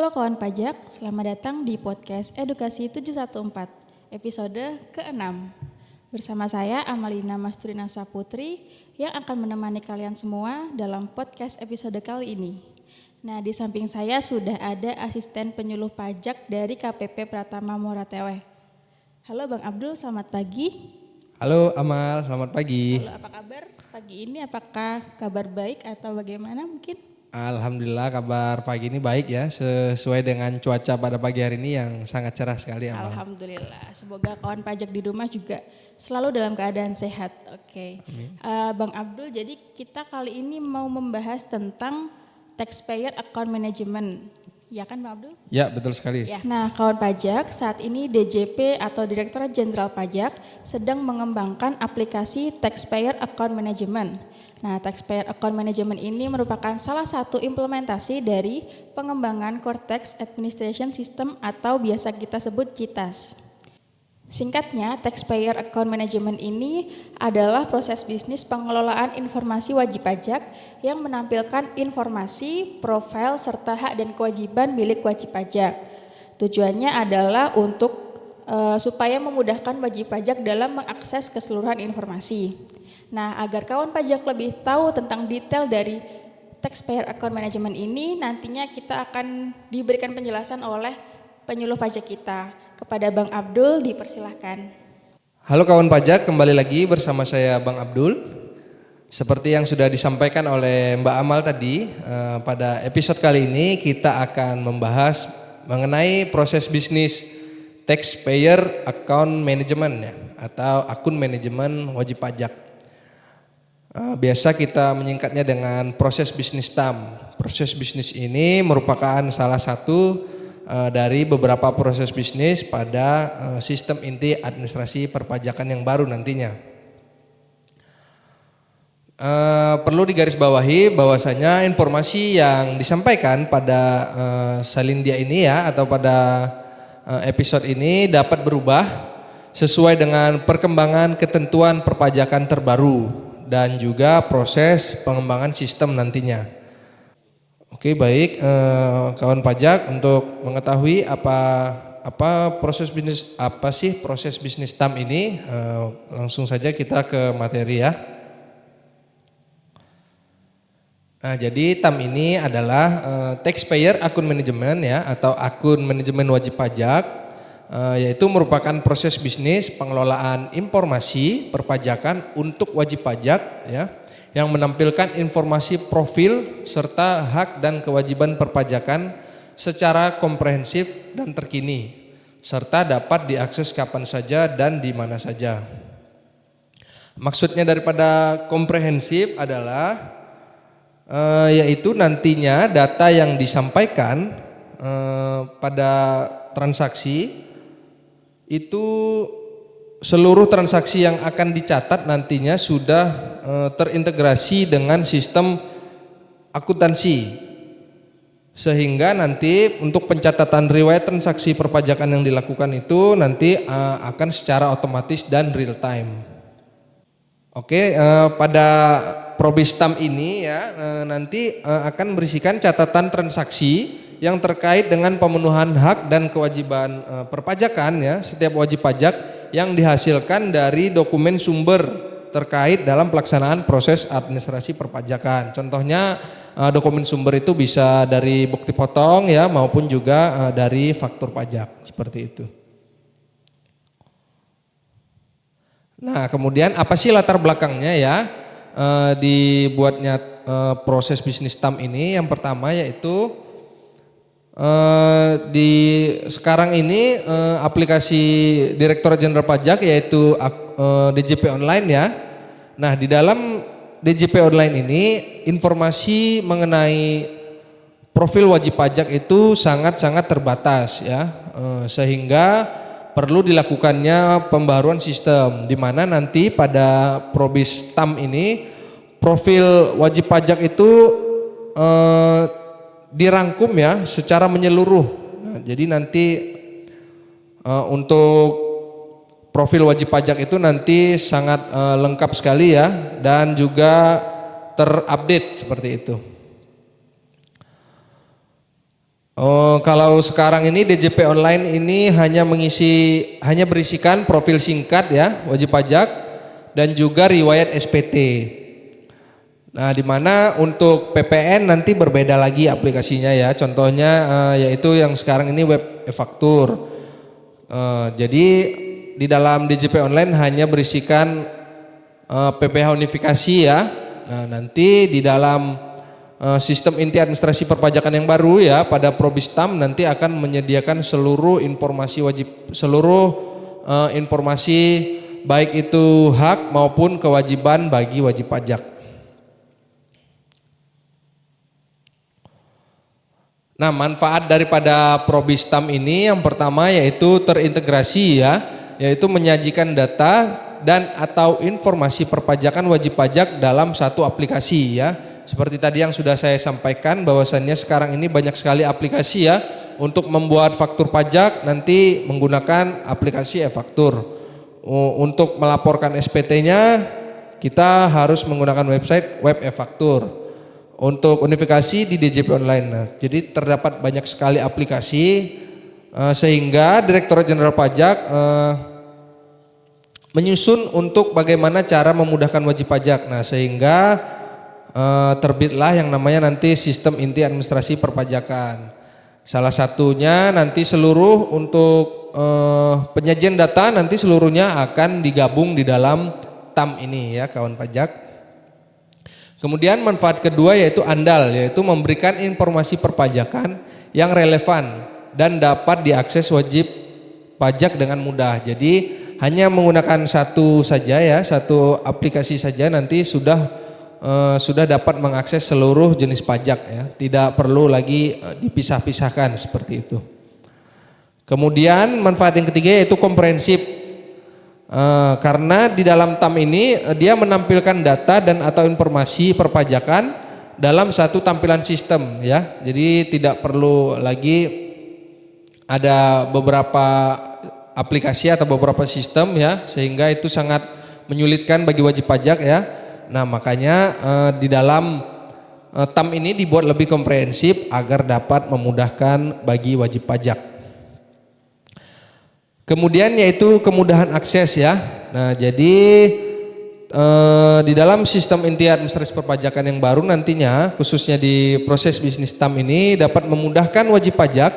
Halo kawan pajak, selamat datang di podcast Edukasi 714, episode ke-6. Bersama saya Amalina Masturina Saputri yang akan menemani kalian semua dalam podcast episode kali ini. Nah, di samping saya sudah ada asisten penyuluh pajak dari KPP Pratama Moratewe. Halo Bang Abdul, selamat pagi. Halo Amal, selamat pagi. Halo, apa kabar pagi ini? Apakah kabar baik atau bagaimana mungkin? Alhamdulillah kabar pagi ini baik ya, sesuai dengan cuaca pada pagi hari ini yang sangat cerah sekali Amal. Alhamdulillah, semoga kawan pajak di rumah juga selalu dalam keadaan sehat. Oke. Bang Abdul, jadi kita kali ini mau membahas tentang taxpayer account management. Ya kan Bang Abdul? Ya betul sekali. Ya. Nah kawan pajak, saat ini DJP atau Direktorat Jenderal Pajak sedang mengembangkan aplikasi taxpayer account management. Nah, taxpayer account management ini merupakan salah satu implementasi dari pengembangan Core Tax Administration System atau biasa kita sebut CITAS. Singkatnya, taxpayer account management ini adalah proses bisnis pengelolaan informasi wajib pajak yang menampilkan informasi, profil, serta hak dan kewajiban milik wajib pajak. Tujuannya adalah untuk supaya memudahkan wajib pajak dalam mengakses keseluruhan informasi. Nah, agar kawan pajak lebih tahu tentang detail dari taxpayer account management ini, nantinya kita akan diberikan penjelasan oleh penyuluh pajak kita. Kepada Bang Abdul, dipersilahkan. Halo kawan pajak, kembali lagi bersama saya Bang Abdul. Seperti yang sudah disampaikan oleh Mbak Amal tadi, pada episode kali ini kita akan membahas mengenai proses bisnis taxpayer account management ya, atau akun manajemen wajib pajak. Biasa kita menyingkatnya dengan proses bisnis TAM. Proses bisnis ini merupakan salah satu dari beberapa proses bisnis pada sistem inti administrasi perpajakan yang baru nantinya. Perlu digarisbawahi bahwasanya informasi yang disampaikan pada salindia ini ya, atau pada episode ini dapat berubah sesuai dengan perkembangan ketentuan perpajakan terbaru dan juga proses pengembangan sistem nantinya. Oke, baik kawan pajak, untuk mengetahui apa proses bisnis TAM ini, langsung saja kita ke materi ya. Nah, jadi TAM ini adalah taxpayer account management ya, atau akun manajemen wajib pajak. Yaitu merupakan proses bisnis pengelolaan informasi perpajakan untuk wajib pajak ya, yang menampilkan informasi profil serta hak dan kewajiban perpajakan secara komprehensif dan terkini, serta dapat diakses kapan saja dan di mana saja. Maksudnya daripada komprehensif adalah yaitu nantinya data yang disampaikan pada transaksi itu, seluruh transaksi yang akan dicatat nantinya sudah terintegrasi dengan sistem akuntansi, sehingga nanti untuk pencatatan riwayat transaksi perpajakan yang dilakukan itu nanti akan secara otomatis dan real time. Oke, pada Probistam ini ya nanti akan berisikan catatan transaksi yang terkait dengan pemenuhan hak dan kewajiban perpajakan ya, setiap wajib pajak yang dihasilkan dari dokumen sumber terkait dalam pelaksanaan proses administrasi perpajakan. Contohnya dokumen sumber itu bisa dari bukti potong ya, maupun juga dari faktur pajak, seperti itu. Nah, kemudian apa sih latar belakangnya ya dibuatnya proses bisnis TAM ini? Yang pertama yaitu di sekarang ini aplikasi Direktorat Jenderal Pajak yaitu DJP Online ya. Nah, di dalam DJP Online ini informasi mengenai profil wajib pajak itu sangat-sangat terbatas ya, sehingga perlu dilakukannya pembaruan sistem, di mana nanti pada Probis TAM ini profil wajib pajak itu dirangkum ya secara menyeluruh. Nah, jadi nanti untuk profil wajib pajak itu nanti sangat lengkap sekali ya, dan juga terupdate seperti itu. Oh, kalau sekarang ini DJP online ini hanya berisikan profil singkat ya, wajib pajak dan juga riwayat SPT. Nah, di mana untuk PPN nanti berbeda lagi aplikasinya ya. Contohnya yaitu yang sekarang ini web e-faktur. Jadi di dalam DJP online hanya berisikan PPh unifikasi ya. Nah, nanti di dalam sistem inti administrasi perpajakan yang baru ya, pada Probistam nanti akan menyediakan seluruh informasi informasi baik itu hak maupun kewajiban bagi wajib pajak. Nah, manfaat daripada Probistam ini yang pertama yaitu terintegrasi ya, yaitu menyajikan data dan atau informasi perpajakan wajib pajak dalam satu aplikasi ya. Seperti tadi yang sudah saya sampaikan bahwasannya sekarang ini banyak sekali aplikasi ya untuk membuat faktur pajak nanti menggunakan aplikasi e-faktur. Untuk melaporkan SPT-nya kita harus menggunakan website web e-faktur. Untuk unifikasi di DJP online. Nah, jadi terdapat banyak sekali aplikasi sehingga Direktorat Jenderal Pajak menyusun untuk bagaimana cara memudahkan wajib pajak. Nah, sehingga terbitlah yang namanya nanti sistem inti administrasi perpajakan. Salah satunya nanti seluruh untuk penyajian data nanti seluruhnya akan digabung di dalam TAM ini ya kawan pajak. Kemudian manfaat kedua yaitu andal, yaitu memberikan informasi perpajakan yang relevan dan dapat diakses wajib pajak dengan mudah. Jadi hanya menggunakan satu saja ya, satu aplikasi saja nanti sudah dapat mengakses seluruh jenis pajak ya, tidak perlu lagi dipisah-pisahkan seperti itu. Kemudian manfaat yang ketiga yaitu komprehensif. Karena di dalam TAM ini dia menampilkan data dan atau informasi perpajakan dalam satu tampilan sistem ya. Jadi tidak perlu lagi ada beberapa aplikasi atau beberapa sistem ya, sehingga itu sangat menyulitkan bagi wajib pajak ya. Nah, makanya di dalam TAM ini dibuat lebih komprehensif agar dapat memudahkan bagi wajib pajak. Kemudian yaitu kemudahan akses ya. Nah, jadi di dalam sistem inti administrasi perpajakan yang baru nantinya khususnya di proses bisnis TAM ini dapat memudahkan wajib pajak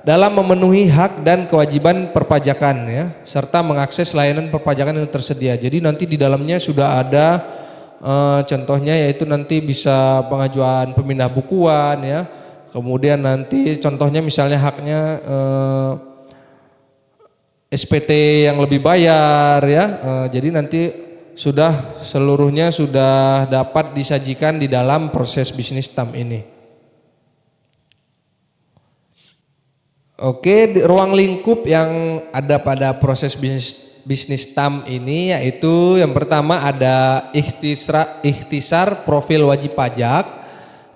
dalam memenuhi hak dan kewajiban perpajakan ya, serta mengakses layanan perpajakan yang tersedia. Jadi nanti di dalamnya sudah ada contohnya yaitu nanti bisa pengajuan pemindah bukuan ya. Kemudian nanti contohnya misalnya haknya SPT yang lebih bayar ya, jadi nanti seluruhnya sudah dapat disajikan di dalam proses bisnis TAM ini. Oke, ruang lingkup yang ada pada proses bisnis TAM ini yaitu yang pertama ada ikhtisar profil wajib pajak,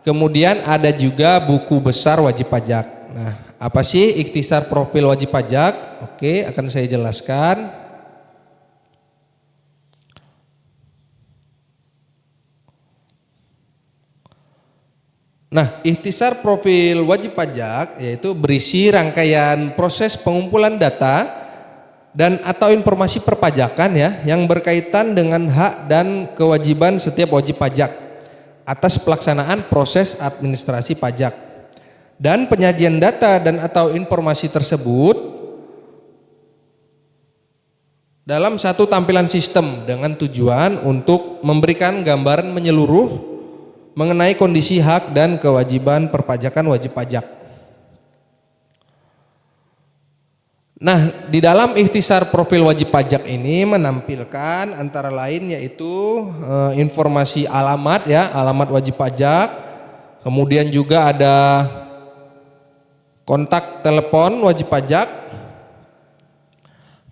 kemudian ada juga buku besar wajib pajak. Nah, apa sih ikhtisar profil wajib pajak? Oke, akan saya jelaskan. Nah, ikhtisar profil wajib pajak yaitu berisi rangkaian proses pengumpulan data dan atau informasi perpajakan ya yang berkaitan dengan hak dan kewajiban setiap wajib pajak atas pelaksanaan proses administrasi pajak. Dan penyajian data dan atau informasi tersebut dalam satu tampilan sistem dengan tujuan untuk memberikan gambaran menyeluruh mengenai kondisi hak dan kewajiban perpajakan wajib pajak. Nah, di dalam ikhtisar profil wajib pajak ini menampilkan antara lain yaitu informasi alamat ya, alamat wajib pajak. Kemudian juga ada kontak telepon wajib pajak.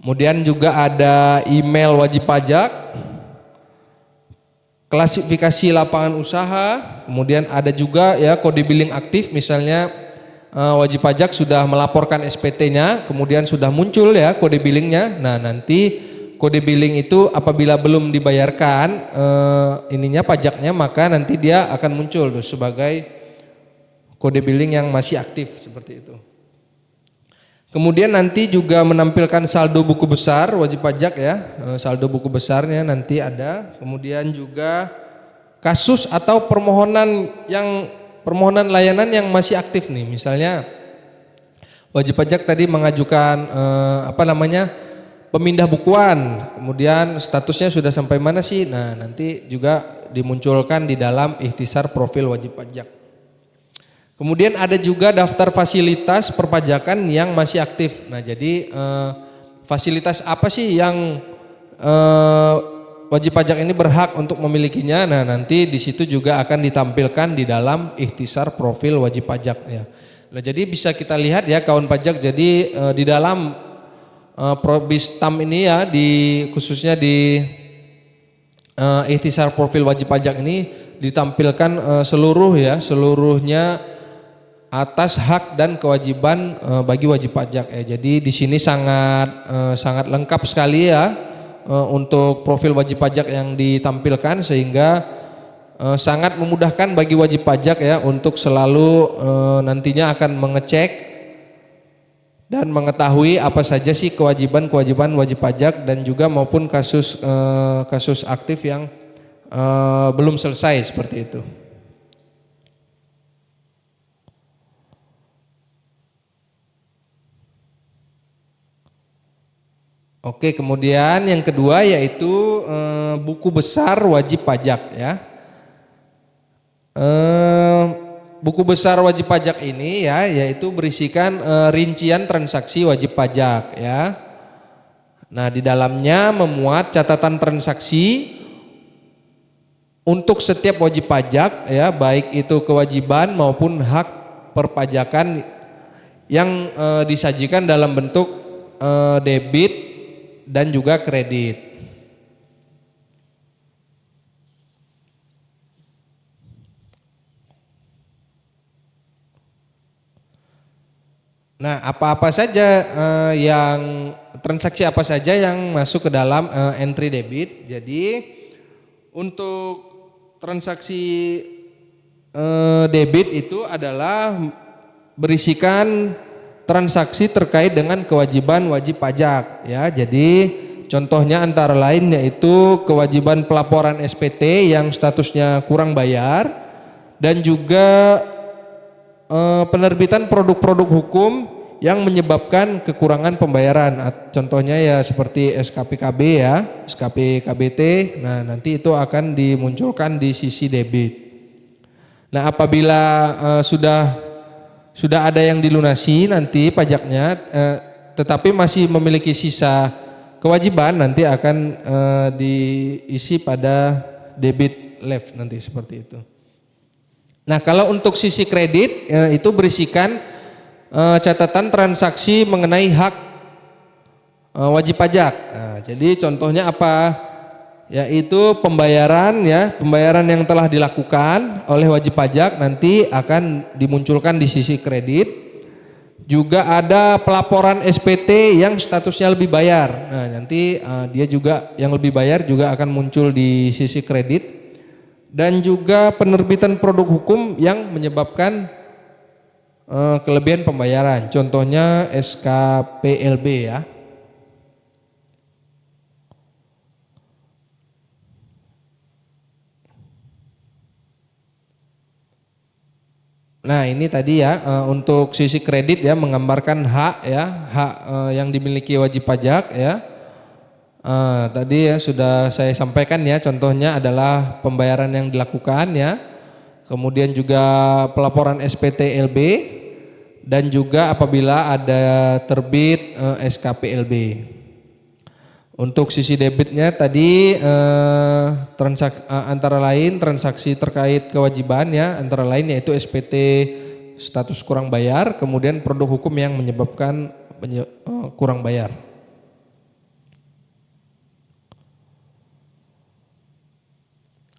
Kemudian juga ada email wajib pajak. Klasifikasi lapangan usaha, kemudian ada juga ya kode billing aktif, misalnya wajib pajak sudah melaporkan SPT-nya, kemudian sudah muncul ya kode billingnya. Nah, nanti kode billing itu apabila belum dibayarkan pajaknya, maka nanti dia akan muncul tuh sebagai kode billing yang masih aktif seperti itu. Kemudian nanti juga menampilkan saldo buku besar wajib pajak ya, saldo buku besarnya nanti ada. Kemudian juga kasus atau permohonan layanan yang masih aktif nih, misalnya wajib pajak tadi mengajukan pemindah bukuan, kemudian statusnya sudah sampai mana sih? Nah nanti juga dimunculkan di dalam ikhtisar profil wajib pajak. Kemudian ada juga daftar fasilitas perpajakan yang masih aktif. Nah jadi fasilitas apa sih yang wajib pajak ini berhak untuk memilikinya? Nah nanti di situ juga akan ditampilkan di dalam ikhtisar profil wajib pajak ya. Nah jadi bisa kita lihat ya kawan pajak, jadi di dalam Probistam ini ya, khususnya di ikhtisar profil wajib pajak ini ditampilkan seluruhnya atas hak dan kewajiban bagi wajib pajak ya. Jadi di sini sangat lengkap sekali ya untuk profil wajib pajak yang ditampilkan, sehingga sangat memudahkan bagi wajib pajak ya untuk selalu nantinya akan mengecek dan mengetahui apa saja sih kewajiban wajib pajak dan juga maupun kasus aktif yang belum selesai seperti itu. Oke, kemudian yang kedua yaitu buku besar wajib pajak ya. Buku besar wajib pajak ini ya yaitu berisikan rincian transaksi wajib pajak ya. Nah di dalamnya memuat catatan transaksi untuk setiap wajib pajak ya, baik itu kewajiban maupun hak perpajakan yang disajikan dalam bentuk debit dan juga kredit. Nah, apa-apa saja transaksi apa saja yang masuk ke dalam entry debit. Jadi untuk transaksi debit itu adalah berisikan transaksi terkait dengan kewajiban wajib pajak ya. Jadi contohnya antara lain yaitu kewajiban pelaporan SPT yang statusnya kurang bayar, dan juga penerbitan produk-produk hukum yang menyebabkan kekurangan pembayaran. Contohnya ya seperti SKPKB ya, SKP KBT. Nah, nanti itu akan dimunculkan di sisi debit. Nah, apabila sudah ada yang dilunasi nanti pajaknya, tetapi masih memiliki sisa kewajiban, nanti akan diisi pada debit left nanti seperti itu. Nah kalau untuk sisi kredit itu berisikan catatan transaksi mengenai hak wajib pajak. Nah, jadi contohnya apa? Yaitu pembayaran yang telah dilakukan oleh wajib pajak nanti akan dimunculkan di sisi kredit. Juga ada pelaporan SPT yang statusnya lebih bayar. Nah, nanti dia juga yang lebih bayar juga akan muncul di sisi kredit. Dan juga penerbitan produk hukum yang menyebabkan kelebihan pembayaran. Contohnya SKPLB ya. Nah ini tadi ya untuk sisi kredit ya, menggambarkan hak yang dimiliki wajib pajak ya. Tadi ya sudah saya sampaikan ya, contohnya adalah pembayaran yang dilakukan ya, kemudian juga pelaporan SPT LB, dan juga apabila ada terbit SKPLB. Untuk sisi debitnya tadi antara lain transaksi terkait kewajiban ya, antara lain yaitu SPT status kurang bayar, kemudian produk hukum yang menyebabkan kurang bayar.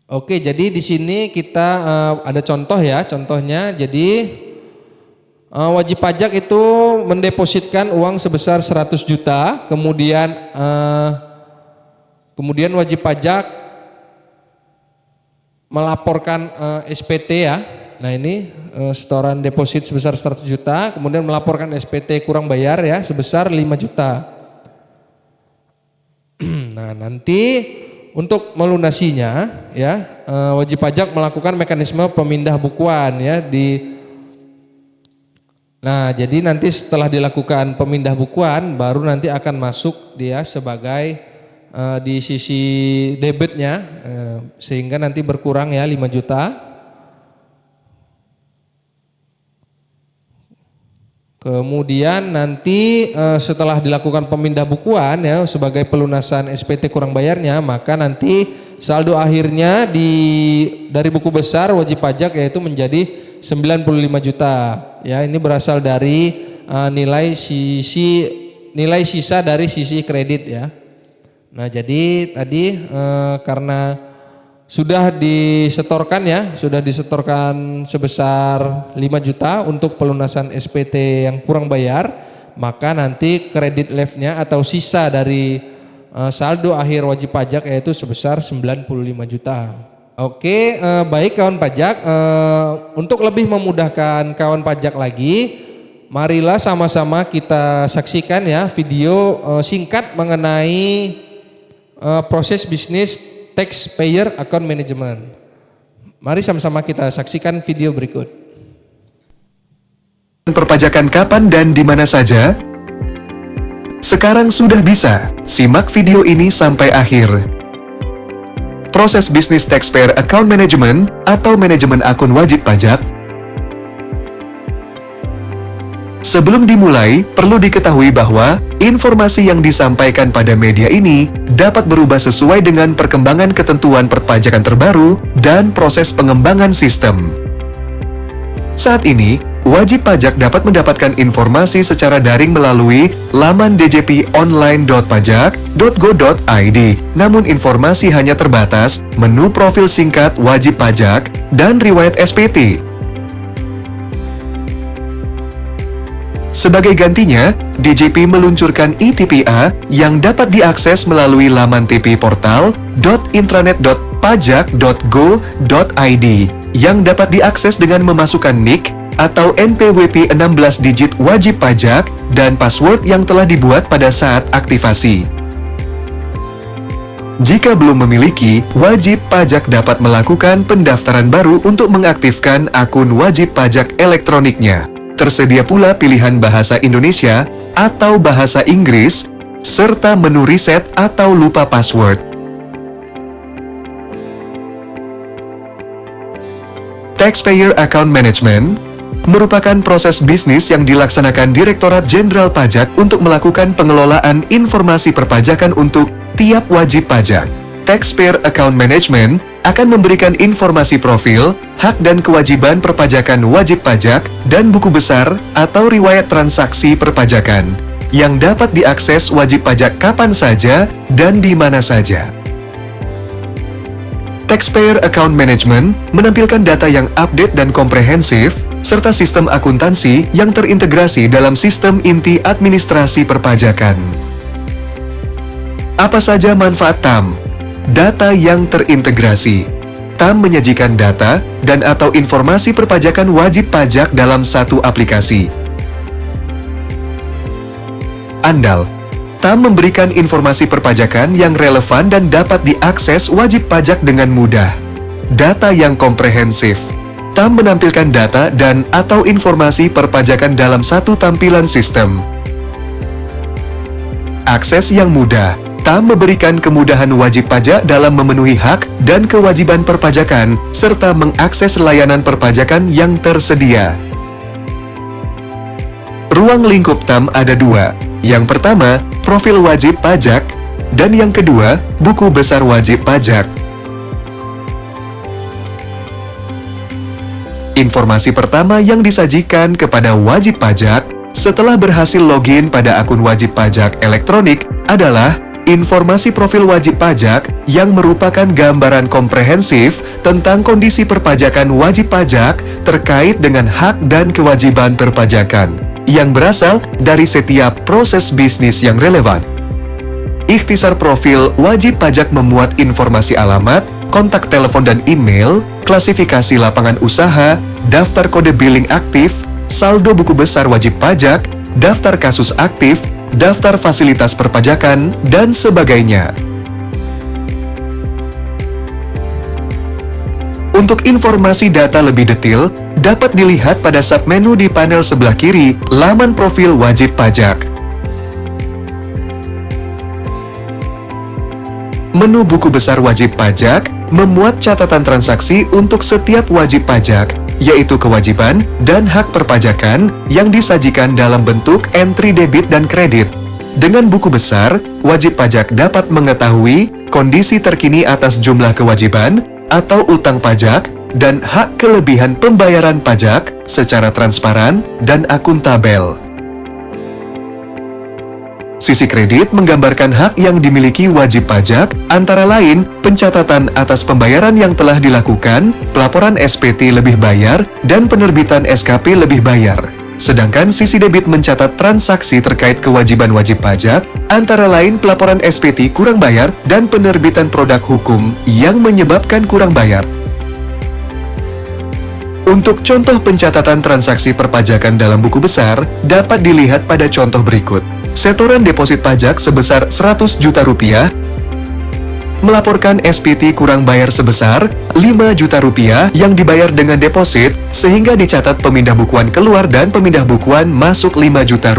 Oke, jadi di sini kita ada contoh ya, contohnya jadi wajib pajak itu mendepositkan uang sebesar 100 juta, kemudian wajib pajak melaporkan SPT ya, Nah ini setoran deposit sebesar 100 juta, kemudian melaporkan SPT kurang bayar ya sebesar 5 juta. Nah nanti untuk melunasinya ya wajib pajak melakukan mekanisme pemindah bukuan ya Nah jadi nanti setelah dilakukan pemindah bukuan baru nanti akan masuk dia sebagai di sisi debitnya sehingga nanti berkurang ya 5 juta. Kemudian nanti setelah dilakukan pemindah bukuan ya sebagai pelunasan SPT kurang bayarnya, maka nanti saldo akhirnya dari buku besar wajib pajak yaitu menjadi 95 juta. Ya, ini berasal dari nilai sisa dari sisi kredit ya. Nah, jadi tadi karena sudah disetorkan sebesar 5 juta untuk pelunasan SPT yang kurang bayar, maka nanti kredit left-nya atau sisa dari saldo akhir wajib pajak yaitu sebesar 95 juta. Oke, baik kawan pajak, untuk lebih memudahkan kawan pajak lagi, marilah sama-sama kita saksikan ya video singkat mengenai proses bisnis Taxpayer Account Management. Mari sama-sama kita saksikan video berikut. Perpajakan kapan dan di mana saja? Sekarang sudah bisa. Simak video ini sampai akhir. Proses bisnis Taxpayer Account Management atau manajemen akun wajib pajak. Sebelum dimulai, perlu diketahui bahwa informasi yang disampaikan pada media ini dapat berubah sesuai dengan perkembangan ketentuan perpajakan terbaru dan proses pengembangan sistem. Saat ini, wajib pajak dapat mendapatkan informasi secara daring melalui laman djponline.pajak.go.id. Namun informasi hanya terbatas menu profil singkat wajib pajak dan riwayat SPT. Sebagai gantinya, DJP meluncurkan eTPA yang dapat diakses melalui laman tp-portal.intranet.pajak.go.id yang dapat diakses dengan memasukkan NIK atau NPWP 16 digit wajib pajak dan password yang telah dibuat pada saat aktivasi. Jika belum memiliki, wajib pajak dapat melakukan pendaftaran baru untuk mengaktifkan akun wajib pajak elektroniknya. Tersedia pula pilihan bahasa Indonesia atau bahasa Inggris, serta menu reset atau lupa password. Taxpayer Account Management merupakan proses bisnis yang dilaksanakan Direktorat Jenderal Pajak untuk melakukan pengelolaan informasi perpajakan untuk tiap wajib pajak. Taxpayer Account Management akan memberikan informasi profil, hak dan kewajiban perpajakan wajib pajak, dan buku besar atau riwayat transaksi perpajakan yang dapat diakses wajib pajak kapan saja dan di mana saja. Taxpayer Account Management menampilkan data yang update dan komprehensif, serta sistem akuntansi yang terintegrasi dalam sistem inti administrasi perpajakan. Apa saja manfaat TAM? Data yang terintegrasi. TAM menyajikan data dan atau informasi perpajakan wajib pajak dalam satu aplikasi. Andal. TAM memberikan informasi perpajakan yang relevan dan dapat diakses wajib pajak dengan mudah. Data yang komprehensif. TAM menampilkan data dan atau informasi perpajakan dalam satu tampilan sistem. Akses yang mudah. TAM memberikan kemudahan wajib pajak dalam memenuhi hak dan kewajiban perpajakan, serta mengakses layanan perpajakan yang tersedia. Ruang lingkup TAM ada dua. Yang pertama, profil wajib pajak, dan yang kedua, buku besar wajib pajak. Informasi pertama yang disajikan kepada wajib pajak setelah berhasil login pada akun wajib pajak elektronik adalah informasi profil wajib pajak yang merupakan gambaran komprehensif tentang kondisi perpajakan wajib pajak terkait dengan hak dan kewajiban perpajakan yang berasal dari setiap proses bisnis yang relevan. Ikhtisar profil wajib pajak memuat informasi alamat, kontak telepon dan email, klasifikasi lapangan usaha, daftar kode billing aktif, saldo buku besar wajib pajak, daftar kasus aktif, daftar fasilitas perpajakan, dan sebagainya. Untuk informasi data lebih detail, dapat dilihat pada submenu di panel sebelah kiri, laman profil wajib pajak. Menu buku besar wajib pajak memuat catatan transaksi untuk setiap wajib pajak, yaitu kewajiban dan hak perpajakan yang disajikan dalam bentuk entry debit dan kredit. Dengan buku besar, wajib pajak dapat mengetahui kondisi terkini atas jumlah kewajiban atau utang pajak dan hak kelebihan pembayaran pajak secara transparan dan akuntabel. Sisi kredit menggambarkan hak yang dimiliki wajib pajak, antara lain pencatatan atas pembayaran yang telah dilakukan, pelaporan SPT lebih bayar, dan penerbitan SKP lebih bayar. Sedangkan sisi debit mencatat transaksi terkait kewajiban wajib pajak, antara lain pelaporan SPT kurang bayar dan penerbitan produk hukum yang menyebabkan kurang bayar. Untuk contoh pencatatan transaksi perpajakan dalam buku besar, dapat dilihat pada contoh berikut. Setoran deposit pajak sebesar Rp100 juta, melaporkan SPT kurang bayar sebesar Rp5 juta yang dibayar dengan deposit, sehingga dicatat pemindah bukuan keluar dan pemindah bukuan masuk Rp5 juta.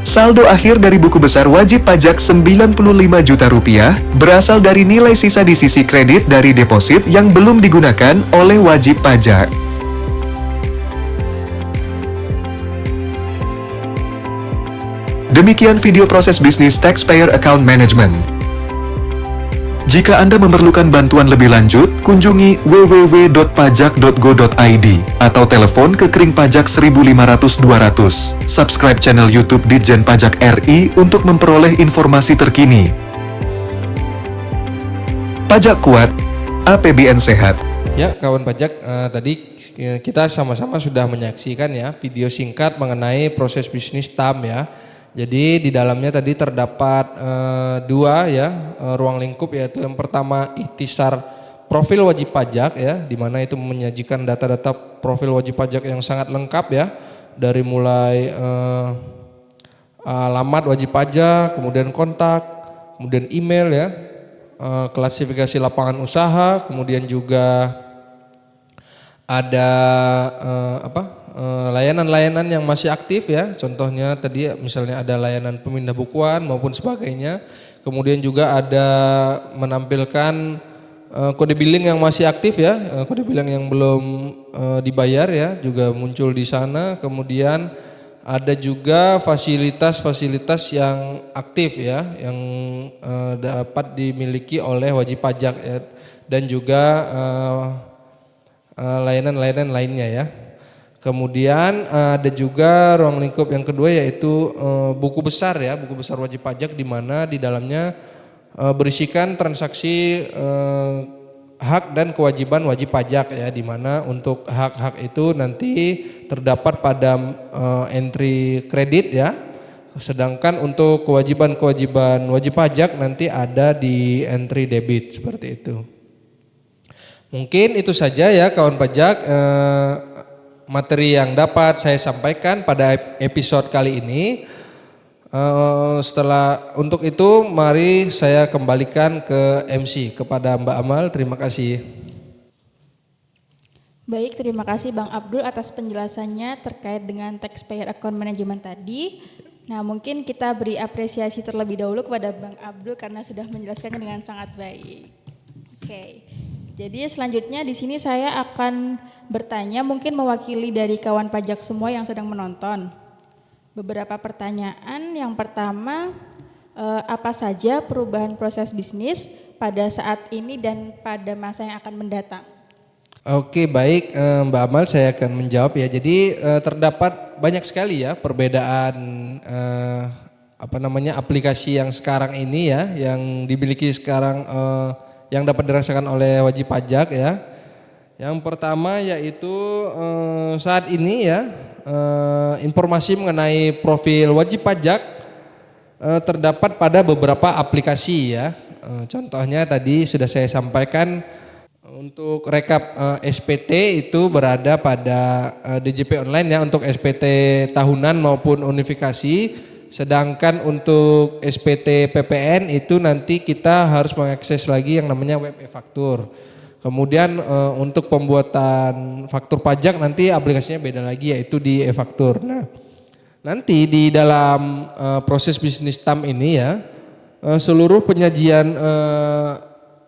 Saldo akhir dari buku besar wajib pajak Rp95 juta berasal dari nilai sisa di sisi kredit dari deposit yang belum digunakan oleh wajib pajak. Demikian video proses bisnis Taxpayer Account Management. Jika Anda memerlukan bantuan lebih lanjut, kunjungi www.pajak.go.id atau telepon ke Kering Pajak 1500 200. Subscribe channel YouTube Ditjen Pajak RI untuk memperoleh informasi terkini. Pajak kuat, APBN sehat. Ya, kawan pajak, tadi kita sama-sama sudah menyaksikan ya video singkat mengenai proses bisnis TAM ya. Jadi di dalamnya tadi terdapat dua ya ruang lingkup, yaitu yang pertama ikhtisar profil wajib pajak ya, di mana itu menyajikan data-data profil wajib pajak yang sangat lengkap ya, dari mulai alamat wajib pajak, kemudian kontak, kemudian email ya, klasifikasi lapangan usaha, kemudian juga ada layanan-layanan yang masih aktif ya, contohnya tadi misalnya ada layanan pemindah bukuan maupun sebagainya. Kemudian juga ada menampilkan kode billing yang masih aktif ya, kode billing yang belum dibayar ya juga muncul di sana. Kemudian ada juga fasilitas-fasilitas yang aktif ya, yang dapat dimiliki oleh wajib pajak ya, dan juga layanan-layanan lainnya ya. Kemudian ada juga ruang lingkup yang kedua, yaitu buku besar ya, buku besar wajib pajak, di mana di dalamnya berisikan transaksi hak dan kewajiban wajib pajak ya, di mana untuk hak-hak itu nanti terdapat pada entry kredit ya, sedangkan untuk kewajiban-kewajiban wajib pajak nanti ada di entry debit, seperti itu. Mungkin itu saja ya kawan pajak, materi yang dapat saya sampaikan pada episode kali ini. Untuk itu mari saya kembalikan ke MC, kepada Mbak Amal. Terima kasih. Baik, terima kasih Bang Abdul atas penjelasannya terkait dengan taxpayer account management tadi. Nah, mungkin kita beri apresiasi terlebih dahulu kepada Bang Abdul karena sudah menjelaskannya dengan sangat baik. Oke. Jadi selanjutnya di sini saya akan bertanya, mungkin mewakili dari kawan pajak semua yang sedang menonton. Beberapa pertanyaan. Yang pertama, apa saja perubahan proses bisnis pada saat ini dan pada masa yang akan mendatang? Oke, baik Mbak Amal, saya akan menjawab ya. Jadi terdapat banyak sekali ya perbedaan aplikasi yang sekarang ini ya, yang dimiliki sekarang, yang dapat dirasakan oleh wajib pajak ya. Yang pertama yaitu saat ini ya, informasi mengenai profil wajib pajak terdapat pada beberapa aplikasi ya. Contohnya tadi sudah saya sampaikan, Untuk rekap SPT itu berada pada DJP online ya untuk SPT tahunan maupun unifikasi. Sedangkan untuk SPT PPN itu nanti kita harus mengakses lagi yang namanya web e-faktur. Kemudian untuk pembuatan faktur pajak nanti aplikasinya beda lagi yaitu di e-faktur. Nah, nanti di dalam proses bisnis TAM ini ya seluruh penyajian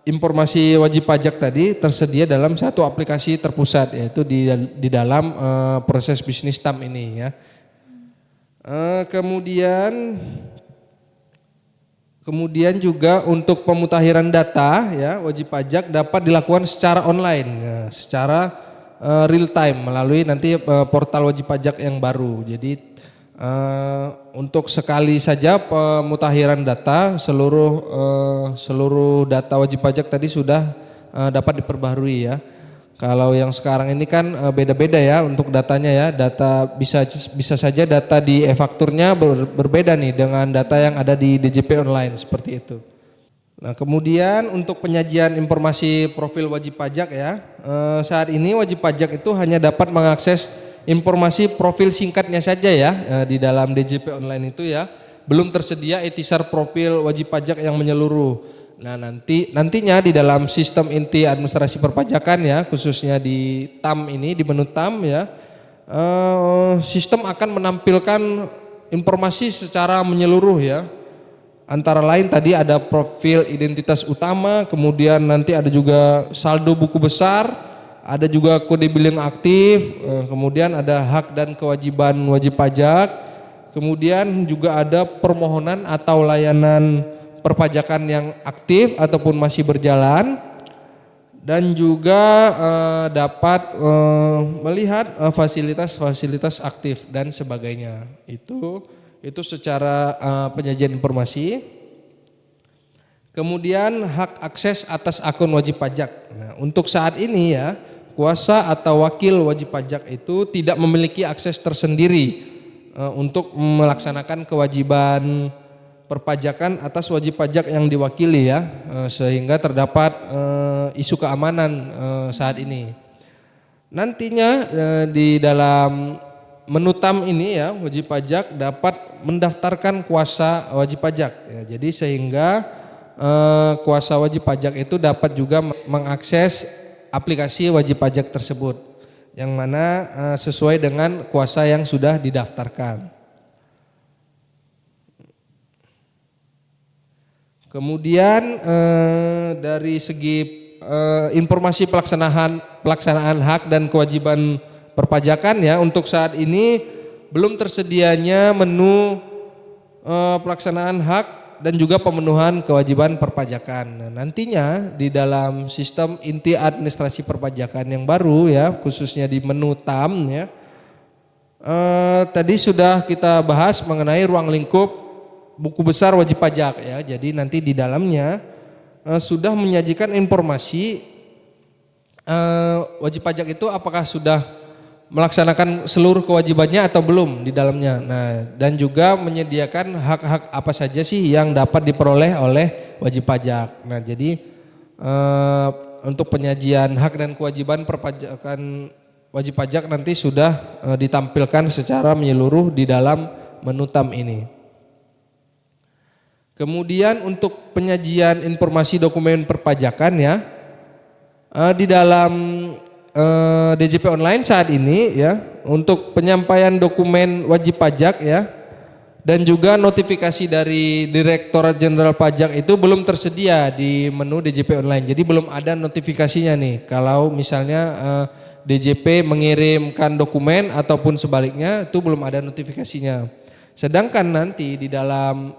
informasi wajib pajak tadi tersedia dalam satu aplikasi terpusat yaitu di dalam proses bisnis TAM ini ya. Kemudian juga untuk pemutakhiran data ya wajib pajak dapat dilakukan secara online ya, secara real time melalui nanti portal wajib pajak yang baru. Jadi untuk sekali saja pemutakhiran data seluruh data wajib pajak tadi sudah dapat diperbaharui ya. Kalau yang sekarang ini kan beda-beda ya untuk datanya ya. Data bisa saja data di e-fakturnya berbeda nih dengan data yang ada di DJP online seperti itu. Nah, kemudian untuk penyajian informasi profil wajib pajak ya. Saat ini wajib pajak itu hanya dapat mengakses informasi profil singkatnya saja ya di dalam DJP online itu ya. Belum tersedia etisar profil wajib pajak yang menyeluruh. Nah, nantinya di dalam sistem inti administrasi perpajakan ya, khususnya di TAM ini, di menu TAM ya, sistem akan menampilkan informasi secara menyeluruh ya. Antara lain tadi ada profil identitas utama, kemudian nanti ada juga saldo buku besar, ada juga kode billing aktif, kemudian ada hak dan kewajiban wajib pajak, kemudian juga ada permohonan atau layanan perpajakan yang aktif ataupun masih berjalan, dan juga dapat melihat fasilitas-fasilitas aktif dan sebagainya. Itu secara penyajian informasi. Kemudian hak akses atas akun wajib pajak. Nah, untuk saat ini ya, kuasa atau wakil wajib pajak itu tidak memiliki akses tersendiri untuk melaksanakan kewajiban perpajakan atas wajib pajak yang diwakili ya, sehingga terdapat isu keamanan saat ini. Nantinya di dalam menu TAM ini ya, wajib pajak dapat mendaftarkan kuasa wajib pajak ya, jadi sehingga kuasa wajib pajak itu dapat juga mengakses aplikasi wajib pajak tersebut yang mana sesuai dengan kuasa yang sudah didaftarkan. Kemudian dari segi informasi pelaksanaan hak dan kewajiban perpajakan ya, untuk saat ini belum tersedianya menu pelaksanaan hak dan juga pemenuhan kewajiban perpajakan. Nah, nantinya di dalam sistem inti administrasi perpajakan yang baru ya, khususnya di menu TAM ya, tadi sudah kita bahas mengenai ruang lingkup buku besar wajib pajak ya. Jadi nanti di dalamnya sudah menyajikan informasi wajib pajak itu apakah sudah melaksanakan seluruh kewajibannya atau belum di dalamnya. Nah, dan juga menyediakan hak-hak apa saja sih yang dapat diperoleh oleh wajib pajak. Nah, jadi untuk penyajian hak dan kewajiban perpajakan wajib pajak nanti sudah ditampilkan secara menyeluruh di dalam menu TAM ini. Kemudian untuk penyajian informasi dokumen perpajakan ya, di dalam DJP online saat ini ya, untuk penyampaian dokumen wajib pajak ya dan juga notifikasi dari Direktorat Jenderal Pajak itu belum tersedia di menu DJP online. Jadi belum ada notifikasinya nih kalau misalnya DJP mengirimkan dokumen ataupun sebaliknya, itu belum ada notifikasinya. Sedangkan nanti di dalam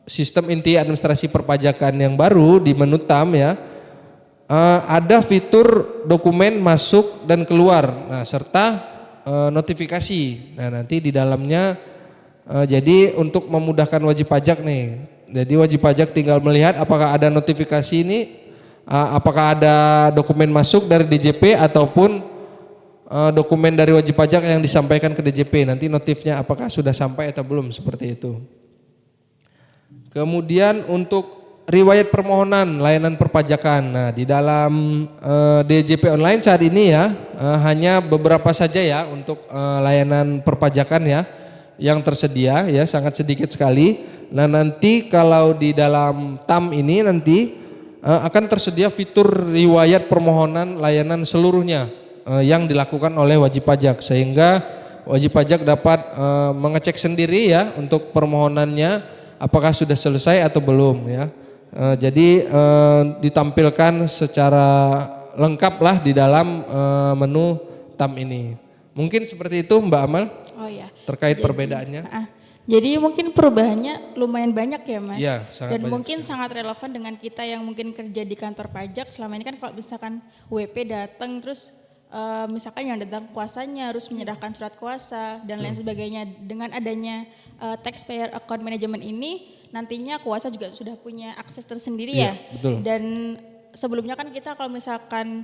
sistem inti administrasi perpajakan yang baru di menu TAM ya, ada fitur dokumen masuk dan keluar, nah serta notifikasi. Nah, nanti di dalamnya jadi untuk memudahkan wajib pajak nih. Jadi wajib pajak tinggal melihat apakah ada notifikasi ini, apakah ada dokumen masuk dari DJP ataupun dokumen dari wajib pajak yang disampaikan ke DJP. Nanti notifnya apakah sudah sampai atau belum, seperti itu. Kemudian untuk riwayat permohonan layanan perpajakan. Nah, di dalam DJP online saat ini ya hanya beberapa saja ya untuk layanan perpajakan ya yang tersedia ya, sangat sedikit sekali. Nah, nanti kalau di dalam TAM ini nanti akan tersedia fitur riwayat permohonan layanan seluruhnya yang dilakukan oleh wajib pajak, sehingga wajib pajak dapat mengecek sendiri ya untuk permohonannya apakah sudah selesai atau belum ya. Jadi ditampilkan secara lengkap lah di dalam menu TAM ini. Mungkin seperti itu Mbak Amal. Oh ya. Terkait perbedaannya. Jadi mungkin perubahannya lumayan banyak ya Mas. Iya, sangat Dan banyak mungkin sangat relevan dengan kita yang mungkin kerja di kantor pajak. Selama ini kan kalau misalkan WP datang terus misalkan yang datang kuasanya harus menyerahkan surat kuasa dan lain sebagainya. Dengan adanya taxpayer account management ini nantinya kuasa juga sudah punya akses tersendiri ya. Betul. Dan sebelumnya kan kita kalau misalkan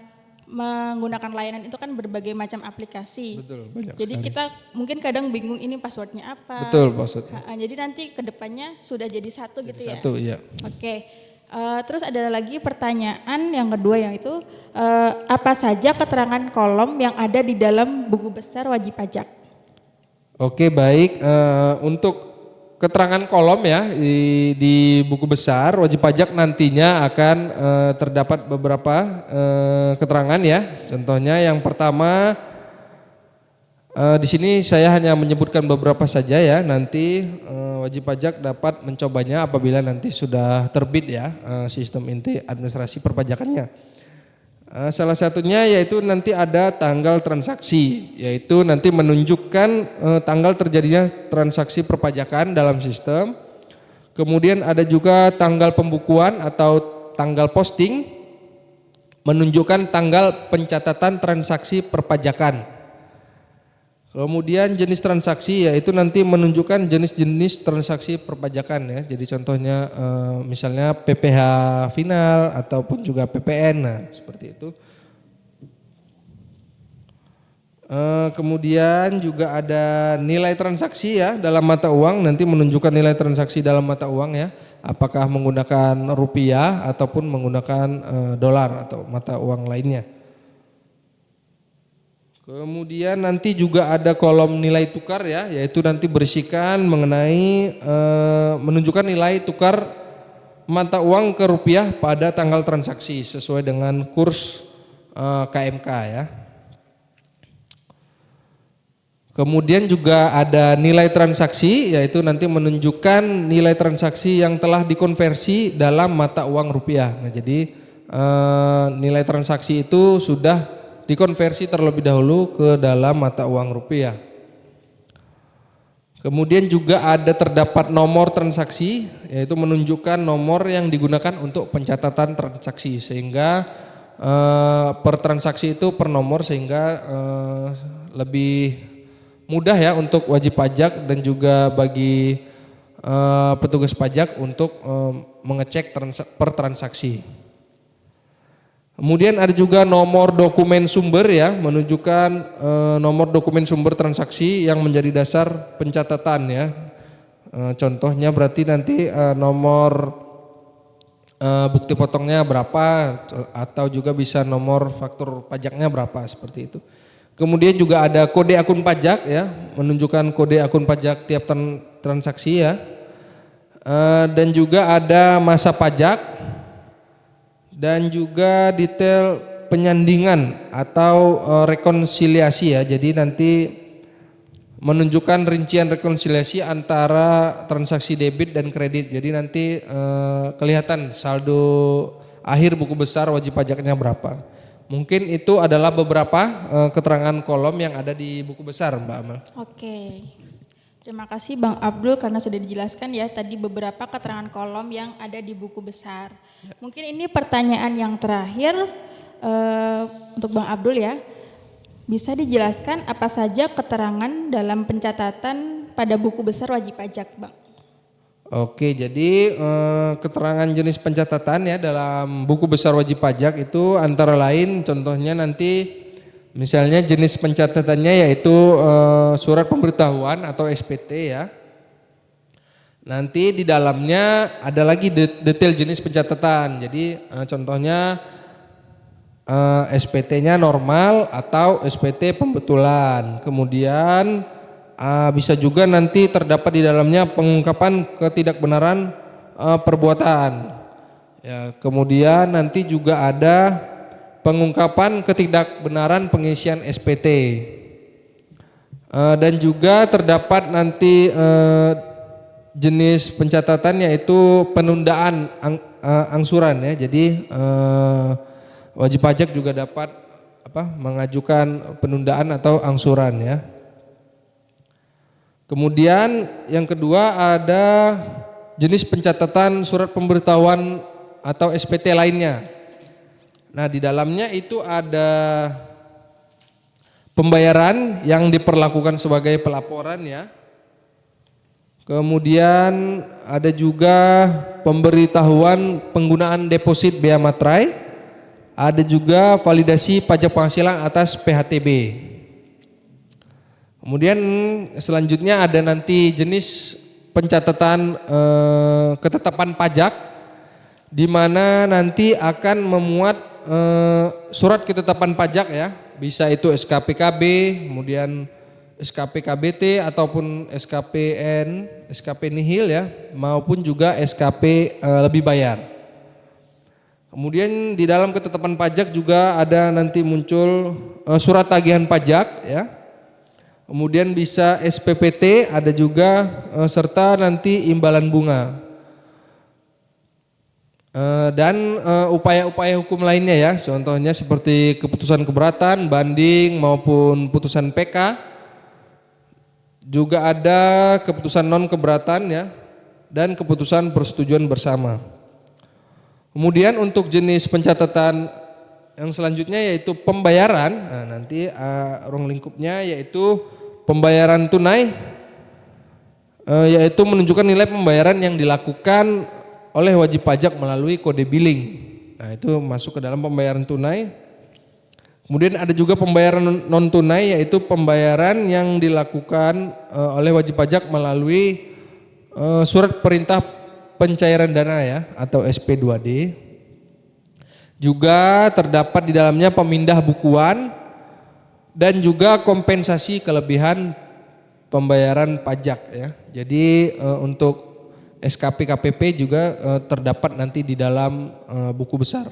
menggunakan layanan itu kan berbagai macam aplikasi. Betul, banyak jadi sekali. kita mungkin kadang bingung ini passwordnya apa. Betul maksudnya. Jadi nanti kedepannya sudah jadi satu gitu ya. Satu iya. Oke. Terus ada lagi pertanyaan yang kedua yaitu apa saja keterangan kolom yang ada di dalam buku besar wajib pajak? Oke baik, untuk keterangan kolom ya di buku besar wajib pajak nantinya akan terdapat beberapa keterangan ya. Contohnya yang pertama di sini saya hanya menyebutkan beberapa saja ya. Nanti wajib pajak dapat mencobanya apabila nanti sudah terbit ya sistem inti administrasi perpajakannya. Salah satunya yaitu nanti ada tanggal transaksi, yaitu nanti menunjukkan tanggal terjadinya transaksi perpajakan dalam sistem. Kemudian ada juga tanggal pembukuan atau tanggal posting, menunjukkan tanggal pencatatan transaksi perpajakan. Kemudian jenis transaksi yaitu nanti menunjukkan jenis-jenis transaksi perpajakan ya. Jadi contohnya misalnya PPh final ataupun juga PPN, nah seperti itu. Kemudian juga ada nilai transaksi ya dalam mata uang, nanti menunjukkan nilai transaksi dalam mata uang ya. Apakah menggunakan rupiah ataupun menggunakan dolar atau mata uang lainnya. Kemudian nanti juga ada kolom nilai tukar ya, yaitu nanti berisikan mengenai menunjukkan nilai tukar mata uang ke rupiah pada tanggal transaksi sesuai dengan kurs KMK ya. Kemudian juga ada nilai transaksi, yaitu nanti menunjukkan nilai transaksi yang telah dikonversi dalam mata uang rupiah. Nah jadi nilai transaksi itu sudah dikonversi terlebih dahulu ke dalam mata uang rupiah. Kemudian juga ada terdapat nomor transaksi, yaitu menunjukkan nomor yang digunakan untuk pencatatan transaksi, sehingga per transaksi itu per nomor, sehingga lebih mudah ya untuk wajib pajak dan juga bagi petugas pajak untuk mengecek per transaksi. Kemudian ada juga nomor dokumen sumber ya, menunjukkan nomor dokumen sumber transaksi yang menjadi dasar pencatatan ya. Contohnya berarti nanti nomor bukti potongnya berapa atau juga bisa nomor faktur pajaknya berapa seperti itu. Kemudian juga ada kode akun pajak ya, menunjukkan kode akun pajak tiap transaksi ya. Dan juga ada masa pajak. Dan juga detail penyandingan atau rekonsiliasi ya. Jadi nanti menunjukkan rincian rekonsiliasi antara transaksi debit dan kredit. Jadi nanti kelihatan saldo akhir buku besar wajib pajaknya berapa. Mungkin itu adalah beberapa keterangan kolom yang ada di buku besar Mbak Amal. Oke. Terima kasih Bang Abdul karena sudah dijelaskan ya tadi beberapa keterangan kolom yang ada di buku besar. Mungkin ini pertanyaan yang terakhir untuk Bang Abdul ya. Bisa dijelaskan apa saja keterangan dalam pencatatan pada buku besar wajib pajak Bang? Oke, jadi keterangan jenis pencatatan ya dalam buku besar wajib pajak itu antara lain contohnya nanti misalnya jenis pencatatannya yaitu surat pemberitahuan atau SPT ya. Nanti di dalamnya ada lagi detail jenis pencatatan. Jadi contohnya SPT-nya normal atau SPT pembetulan. Kemudian bisa juga nanti terdapat di dalamnya pengungkapan ketidakbenaran perbuatan. Ya, kemudian nanti juga ada pengungkapan ketidakbenaran pengisian SPT. Dan juga terdapat nanti jenis pencatatan yaitu penundaan angsuran ya. Jadi wajib pajak juga dapat mengajukan penundaan atau angsuran ya. Kemudian yang kedua ada jenis pencatatan surat pemberitahuan atau SPT lainnya. Nah, di dalamnya itu ada pembayaran yang diperlakukan sebagai pelaporan ya. Kemudian ada juga pemberitahuan penggunaan deposit bea materai. Ada juga validasi pajak penghasilan atas PHTB. Kemudian selanjutnya ada nanti jenis pencatatan ketetapan pajak, di mana nanti akan memuat surat ketetapan pajak ya, bisa itu SKPKB, kemudian SKPKBT ataupun SKPN, SKP nihil ya, maupun juga SKP lebih bayar. Kemudian di dalam ketetapan pajak juga ada nanti muncul surat tagihan pajak ya. Kemudian bisa SPPT, ada juga serta nanti imbalan bunga. Dan upaya-upaya hukum lainnya ya, contohnya seperti keputusan keberatan, banding maupun putusan PK. Juga ada keputusan non keberatan ya, dan keputusan persetujuan bersama. Kemudian untuk jenis pencatatan yang selanjutnya yaitu pembayaran. Nah, nanti ruang lingkupnya yaitu pembayaran tunai, yaitu menunjukkan nilai pembayaran yang dilakukan oleh wajib pajak melalui kode billing. Nah, itu masuk ke dalam pembayaran tunai. Kemudian ada juga pembayaran non tunai, yaitu pembayaran yang dilakukan oleh wajib pajak melalui surat perintah pencairan dana ya, atau SP2D. Juga terdapat di dalamnya pemindah bukuan dan juga kompensasi kelebihan pembayaran pajak ya. Jadi untuk SKP KPP juga terdapat nanti di dalam buku besar.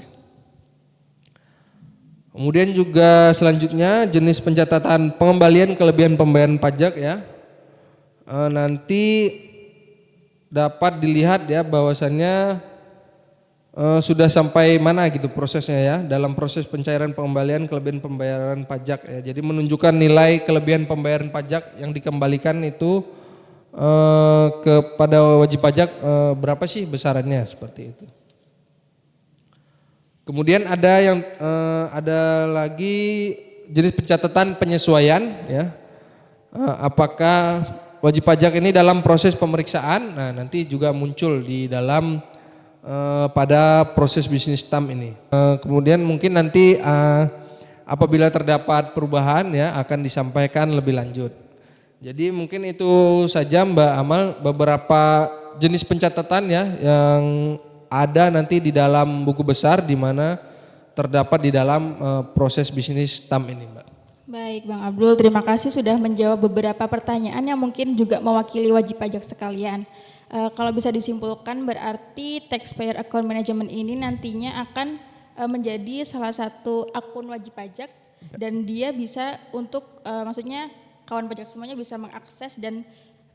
Kemudian juga selanjutnya jenis pencatatan pengembalian kelebihan pembayaran pajak ya. Nanti dapat dilihat ya bahwasannya sudah sampai mana gitu prosesnya ya, dalam proses pencairan pengembalian kelebihan pembayaran pajak ya. Jadi menunjukkan nilai kelebihan pembayaran pajak yang dikembalikan itu kepada wajib pajak berapa sih besarannya, seperti itu. Kemudian ada lagi jenis pencatatan penyesuaian ya. Apakah wajib pajak ini dalam proses pemeriksaan? Nah, nanti juga muncul di dalam pada proses bisnis stamp ini. Kemudian mungkin nanti apabila terdapat perubahan ya akan disampaikan lebih lanjut. Jadi mungkin itu saja Mbak Amal beberapa jenis pencatatan ya yang ada nanti di dalam buku besar di mana terdapat di dalam proses bisnis stamp ini, Mbak. Baik Bang Abdul, terima kasih sudah menjawab beberapa pertanyaan yang mungkin juga mewakili wajib pajak sekalian. Kalau bisa disimpulkan berarti taxpayer account management ini nantinya akan menjadi salah satu akun wajib pajak dan dia bisa untuk maksudnya kawan pajak semuanya bisa mengakses dan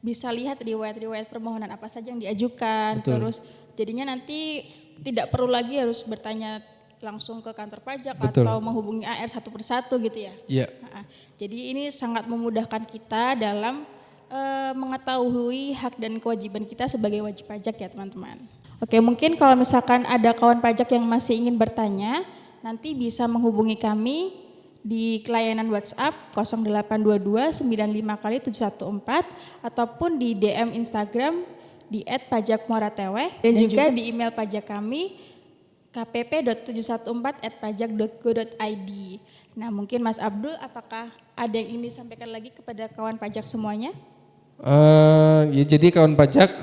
bisa lihat riwayat-riwayat permohonan apa saja yang diajukan. Betul. Terus jadinya nanti tidak perlu lagi harus bertanya langsung ke kantor pajak. Betul. Atau menghubungi AR satu persatu gitu ya. Iya. Jadi ini sangat memudahkan kita dalam mengetahui hak dan kewajiban kita sebagai wajib pajak ya teman-teman. Oke, mungkin kalau misalkan ada kawan pajak yang masih ingin bertanya, nanti bisa menghubungi kami di layanan WhatsApp 0822 95 kali 714 ataupun di DM Instagram di @pajakmuarateweh dan juga di email pajak kami kpp.714@pajak.go.id. Nah, mungkin Mas Abdul, apakah ada yang ingin disampaikan lagi kepada kawan pajak semuanya? Ya jadi kawan pajak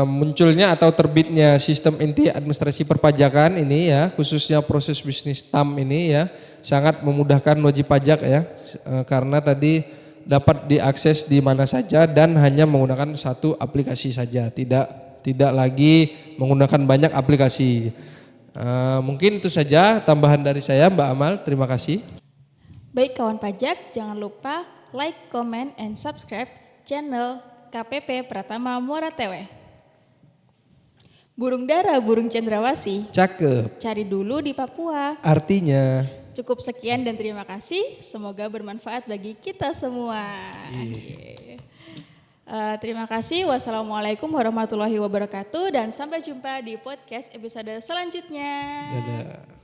munculnya atau terbitnya sistem inti administrasi perpajakan ini ya, khususnya proses bisnis TAM ini ya, sangat memudahkan wajib pajak ya, karena tadi dapat diakses di mana saja dan hanya menggunakan satu aplikasi saja, tidak lagi menggunakan banyak aplikasi. Mungkin itu saja tambahan dari saya, Mbak Amal. Terima kasih. Baik kawan pajak, jangan lupa like, comment, and subscribe channel KPP Pratama Muara Tewe. Burung dara, burung cendrawasih, Cakep. cari dulu di Papua. Artinya. Cukup sekian dan terima kasih. Semoga bermanfaat bagi kita semua. Terima kasih. Wassalamualaikum warahmatullahi wabarakatuh dan sampai jumpa di podcast episode selanjutnya. Dadah.